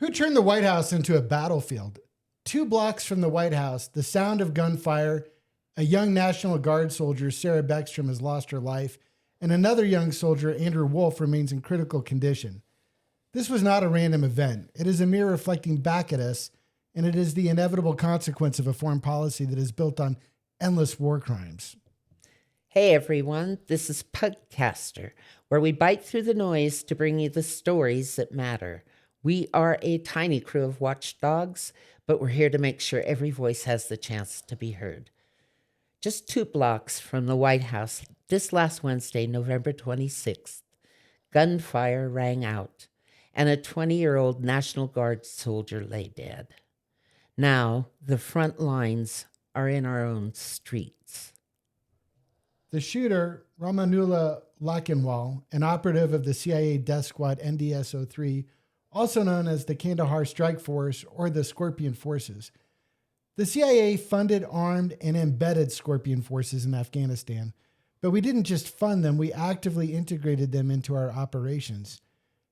Who turned the White House into a battlefield? 2 blocks from the White House, the sound of gunfire, a young National Guard soldier, Sarah Beckstrom, has lost her life, and another young soldier, Andrew Wolf, remains in critical condition. This was not a random event. It is a mirror reflecting back at us, and it is the inevitable consequence of a foreign policy that is built on endless war crimes. Hey everyone, this is Pugcaster, where we bite through the noise to bring you the stories that matter. We are a tiny crew of watchdogs, but we're here to make sure every voice has the chance to be heard. Just 2 blocks from the White House, this last Wednesday, November 26th, gunfire rang out, and a 20-year-old National Guard soldier lay dead. Now, the front lines are in our own streets. The shooter, Ramanullah Lakhanwal, an operative of the CIA death squad NDS-03, also known as the Kandahar Strike Force or the Scorpion Forces. The CIA funded, armed, and embedded Scorpion forces in Afghanistan, but we didn't just fund them, we actively integrated them into our operations.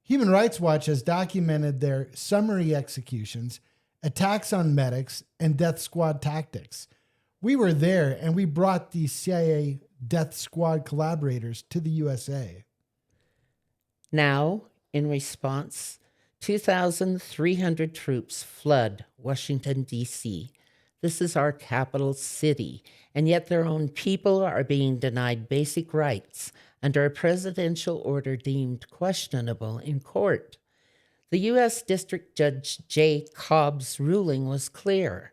Human Rights Watch has documented their summary executions, attacks on medics, and death squad tactics. We were there, and we brought these CIA death squad collaborators to the USA. Now, in response, 2,300 troops flood Washington, D.C. This is our capital city, and yet their own people are being denied basic rights under a presidential order deemed questionable in court. The U.S. District Judge Jay Cobb's ruling was clear.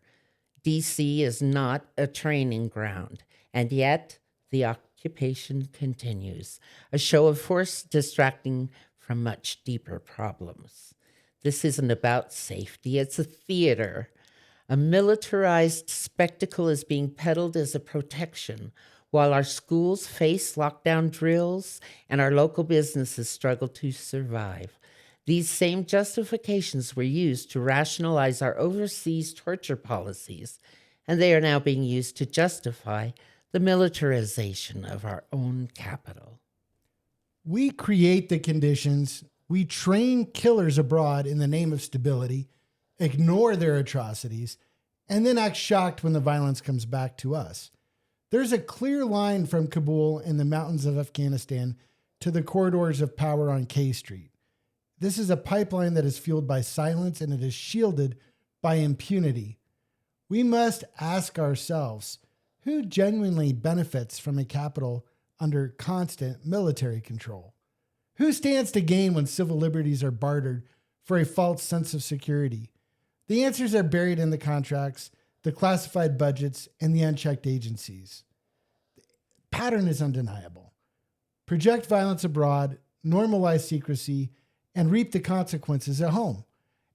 D.C. is not a training ground, and yet the occupation continues, a show of force distracting from much deeper problems. This isn't about safety, it's a theater. A militarized spectacle is being peddled as a protection, while our schools face lockdown drills and our local businesses struggle to survive. These same justifications were used to rationalize our overseas torture policies, and they are now being used to justify the militarization of our own capital. We create the conditions, we train killers abroad in the name of stability, ignore their atrocities, and then act shocked when the violence comes back to us. There's a clear line from Kabul and the mountains of Afghanistan to the corridors of power on K Street. This is a pipeline that is fueled by silence and it is shielded by impunity. We must ask ourselves, who genuinely benefits from a capital under constant military control? Who stands to gain when civil liberties are bartered for a false sense of security? The answers are buried in the contracts, the classified budgets, and the unchecked agencies. The pattern is undeniable. Project violence abroad, normalize secrecy, and reap the consequences at home,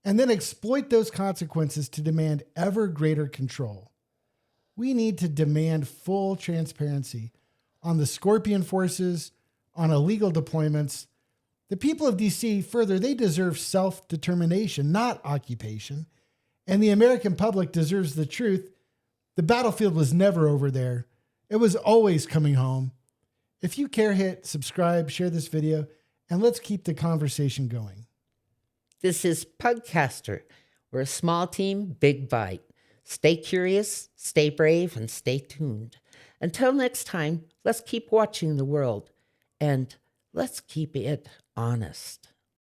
and then exploit those consequences to demand ever greater control. We need to demand full transparency on the Scorpion forces, on illegal deployments. The people of DC, further, they deserve self-determination, not occupation. And the American public deserves the truth. The battlefield was never over there. It was always coming home. If you care, hit subscribe, share this video, and let's keep the conversation going. This is Pugcaster. We're a small team, big bite. Stay curious, stay brave, and stay tuned. Until next time, let's keep watching the world, and let's keep it honest.